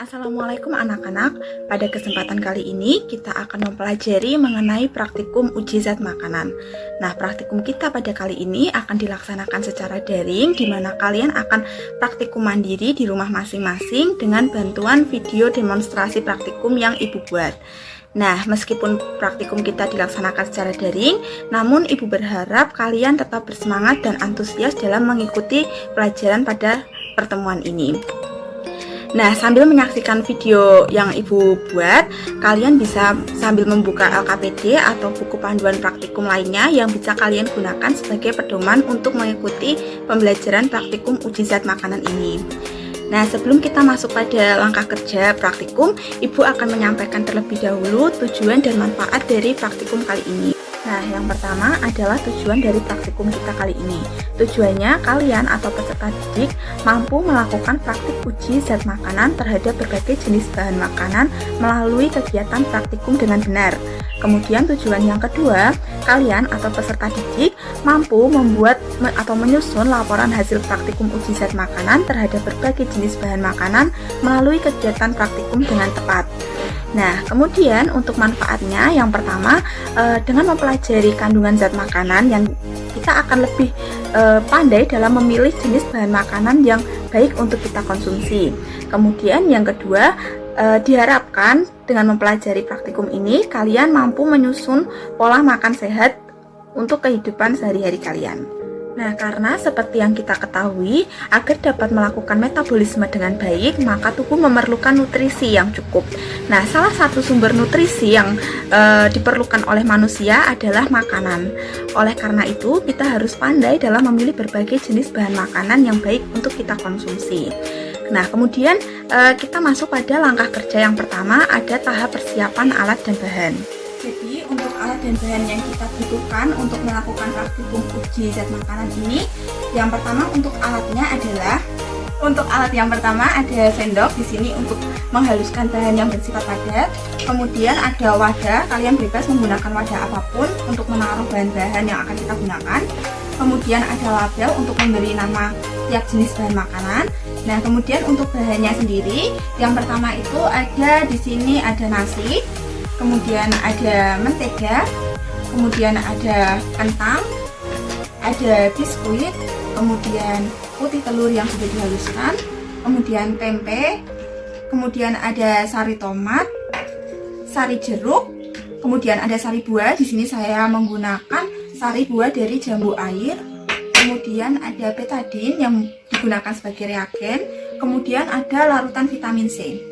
Assalamualaikum anak-anak. Pada kesempatan kali ini kita akan mempelajari mengenai praktikum uji zat makanan. Nah, praktikum kita pada kali ini akan dilaksanakan secara daring, di mana kalian akan praktikum mandiri di rumah masing-masing dengan bantuan video demonstrasi praktikum yang Ibu buat. Nah, meskipun praktikum kita dilaksanakan secara daring, namun Ibu berharap kalian tetap bersemangat dan antusias dalam mengikuti pelajaran pada pertemuan ini. Nah, sambil menyaksikan video yang Ibu buat, kalian bisa sambil membuka LKPD atau buku panduan praktikum lainnya yang bisa kalian gunakan sebagai pedoman untuk mengikuti pembelajaran praktikum uji zat makanan ini. Nah, sebelum kita masuk pada langkah kerja praktikum, Ibu akan menyampaikan terlebih dahulu tujuan dan manfaat dari praktikum kali ini. Nah, yang pertama adalah tujuan dari praktikum kita kali ini. Tujuannya, kalian atau peserta didik mampu melakukan praktik uji zat makanan terhadap berbagai jenis bahan makanan melalui kegiatan praktikum dengan benar. Kemudian tujuan yang kedua, kalian atau peserta didik mampu membuat atau menyusun laporan hasil praktikum uji zat makanan terhadap berbagai jenis bahan makanan melalui kegiatan praktikum dengan tepat. Nah, kemudian untuk manfaatnya, yang pertama, dengan mempelajari kandungan zat makanan yang kita akan lebih pandai dalam memilih jenis bahan makanan yang baik untuk kita konsumsi. Kemudian yang kedua, diharapkan dengan mempelajari praktikum ini, kalian mampu menyusun pola makan sehat untuk kehidupan sehari-hari kalian. Nah, karena seperti yang kita ketahui, agar dapat melakukan metabolisme dengan baik, maka tubuh memerlukan nutrisi yang cukup. Nah, salah satu sumber nutrisi yang diperlukan oleh manusia adalah makanan. Oleh karena itu, kita harus pandai dalam memilih berbagai jenis bahan makanan yang baik untuk kita konsumsi. Nah, kemudian kita masuk pada langkah kerja yang pertama, ada tahap persiapan alat dan bahan. Jadi, untuk alat dan bahan yang kita butuhkan untuk melakukan praktikum uji zat makanan ini, yang pertama untuk alatnya adalah, untuk alat yang pertama ada sendok di sini untuk menghaluskan bahan yang bersifat padat. Kemudian ada wadah, kalian bebas menggunakan wadah apapun untuk menaruh bahan-bahan yang akan kita gunakan. Kemudian ada label untuk memberi nama tiap jenis bahan makanan. Nah, kemudian untuk bahannya sendiri, yang pertama itu ada di sini ada nasi. Kemudian ada mentega, kemudian ada kentang, ada biskuit, kemudian putih telur yang sudah dihaluskan, kemudian tempe, kemudian ada sari tomat, sari jeruk, kemudian ada sari buah. Di sini saya menggunakan sari buah dari jambu air. Kemudian ada betadine yang digunakan sebagai reagen, kemudian ada larutan vitamin C.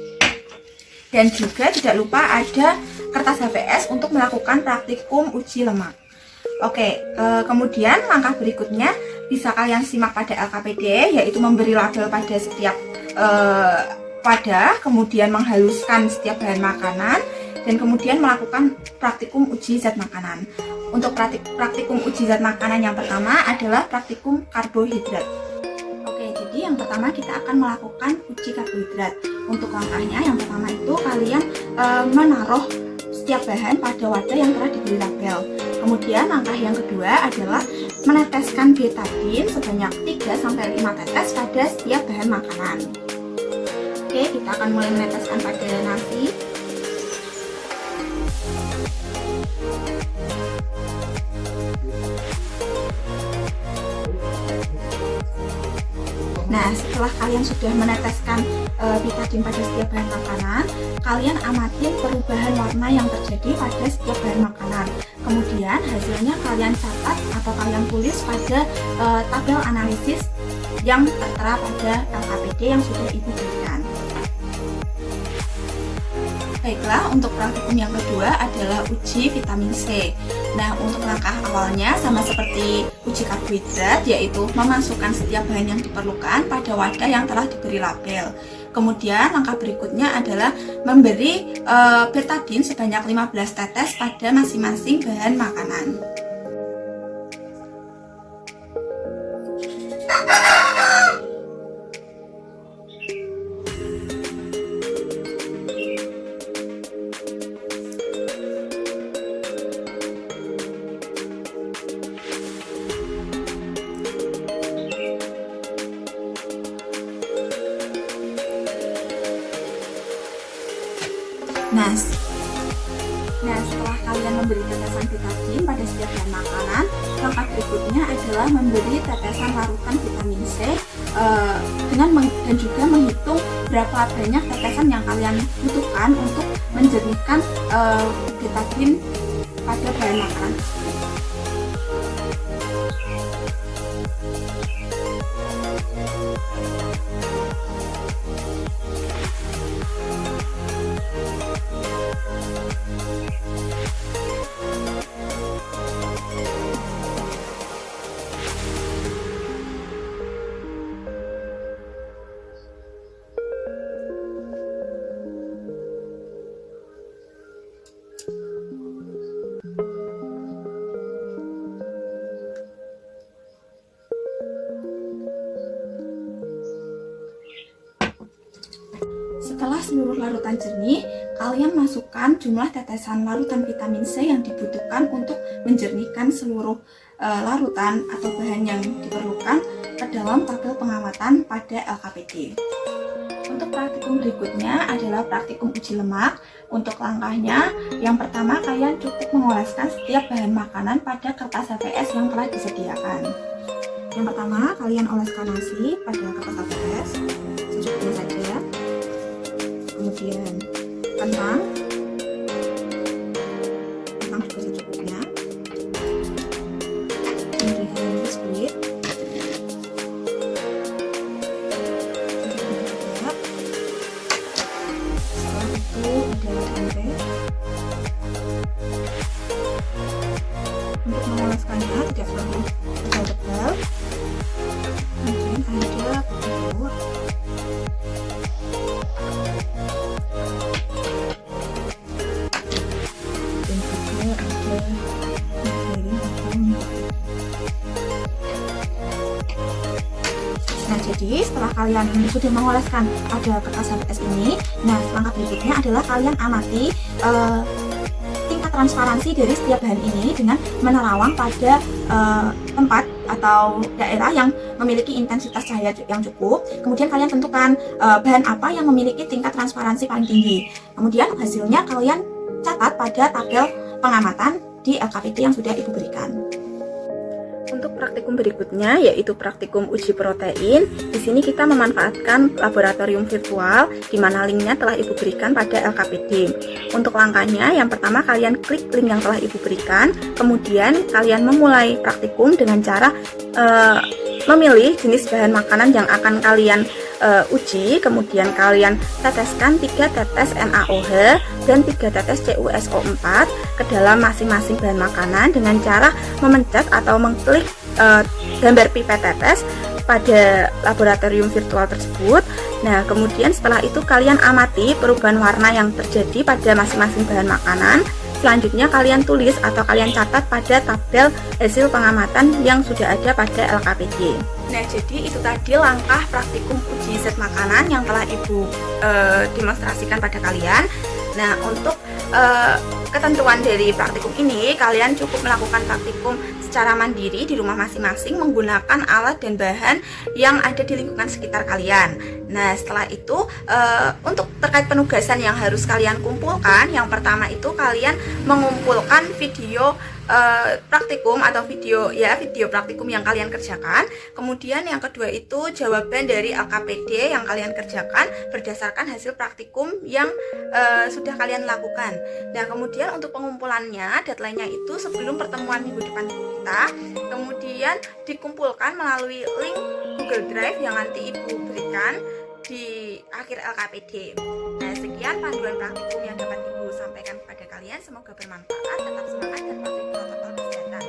Dan juga tidak lupa ada kertas HVS untuk melakukan praktikum uji lemak. Oke, kemudian langkah berikutnya bisa kalian simak pada LKPD, yaitu memberi label pada setiap wadah, kemudian menghaluskan setiap bahan makanan, dan kemudian melakukan praktikum uji zat makanan. Untuk praktikum uji zat makanan yang pertama adalah praktikum karbohidrat. Jadi yang pertama kita akan melakukan uji karbohidrat. Untuk langkahnya yang pertama itu kalian menaruh setiap bahan pada wadah yang telah diberi label. Kemudian langkah yang kedua adalah meneteskan betadine sebanyak 3-5 tetes pada setiap bahan makanan. Oke, kita akan mulai meneteskan pada nasi. Nah, setelah kalian sudah meneteskan betadine pada setiap bahan makanan, kalian amati perubahan warna yang terjadi pada setiap bahan makanan. Kemudian hasilnya kalian catat atau kalian tulis pada tabel analisis yang tertera pada LKPD yang sudah Ibu berikan. Baiklah, untuk praktikum yang kedua adalah uji vitamin C. Nah, untuk langkah awalnya sama seperti uji karbohidrat, yaitu memasukkan setiap bahan yang diperlukan pada wadah yang telah diberi label. Kemudian langkah berikutnya adalah memberi betadine sebanyak 15 tetes pada masing-masing bahan makanan. Nah, setelah kalian memberi tetesan vitamin pada setiap bahan makanan, langkah berikutnya adalah memberi tetesan larutan vitamin C dan juga menghitung berapa banyak tetesan yang kalian butuhkan untuk menjernihkan vitamin pada bahan makanan. Setelah seluruh larutan jernih, kalian masukkan jumlah tetesan larutan vitamin C yang dibutuhkan untuk menjernihkan seluruh larutan atau bahan yang diperlukan ke dalam tabel pengamatan pada LKPD. Untuk praktikum berikutnya adalah praktikum uji lemak. Untuk langkahnya, yang pertama kalian cukup mengoleskan setiap bahan makanan pada kertas HVS yang telah disediakan. Yang pertama, kalian oleskan nasi pada kertas HVS secukupnya saja. Kemudian kentang juga secukupnya. Kemudian biskuit. Setelah itu ada tempe. Untuk mengoleskannya tidak perlu tebal-tebal. Kemudian ada telur. Nah, jadi setelah kalian sudah mengoleskan pada kertas HVS ini, nah langkah berikutnya adalah kalian amati tingkat transparansi dari setiap bahan ini dengan menerawang pada tempat atau daerah yang memiliki intensitas cahaya yang cukup. Kemudian kalian tentukan bahan apa yang memiliki tingkat transparansi paling tinggi. Kemudian hasilnya kalian catat pada tabel pengamatan di LKPD yang sudah Ibu berikan. Untuk praktikum berikutnya yaitu praktikum uji protein. Di sini kita memanfaatkan laboratorium virtual di mana linknya telah Ibu berikan pada LKPD. Untuk langkahnya, yang pertama kalian klik link yang telah Ibu berikan, kemudian kalian memulai praktikum dengan cara memilih jenis bahan makanan yang akan kalian uji, kemudian kalian teteskan 3 tetes NaOH dan 3 tetes CuSO4 ke dalam masing-masing bahan makanan dengan cara memencet atau mengklik gambar pipet tetes pada laboratorium virtual tersebut. Nah, kemudian setelah itu kalian amati perubahan warna yang terjadi pada masing-masing bahan makanan. Selanjutnya kalian tulis atau kalian catat pada tabel hasil pengamatan yang sudah ada pada LKPD. Nah, jadi itu tadi langkah praktikum uji zat makanan yang telah Ibu demonstrasikan pada kalian. Nah, untuk ketentuan dari praktikum ini, kalian cukup melakukan praktikum secara mandiri di rumah masing-masing menggunakan alat dan bahan yang ada di lingkungan sekitar kalian. Nah, setelah itu untuk terkait penugasan yang harus kalian kumpulkan, yang pertama itu kalian mengumpulkan video praktikum atau video praktikum yang kalian kerjakan. Kemudian yang kedua itu jawaban dari LKPD yang kalian kerjakan berdasarkan hasil praktikum yang sudah kalian lakukan. Nah, kemudian untuk pengumpulannya, deadline-nya itu sebelum pertemuan minggu depan kita, kemudian dikumpulkan melalui link Google Drive yang nanti Ibu berikan di akhir LKPD. Nah, sekian panduan praktikum yang dapat Ibu sampaikan kepada kalian. Semoga bermanfaat. Tetap semangat dan patuhi protokol kesehatan.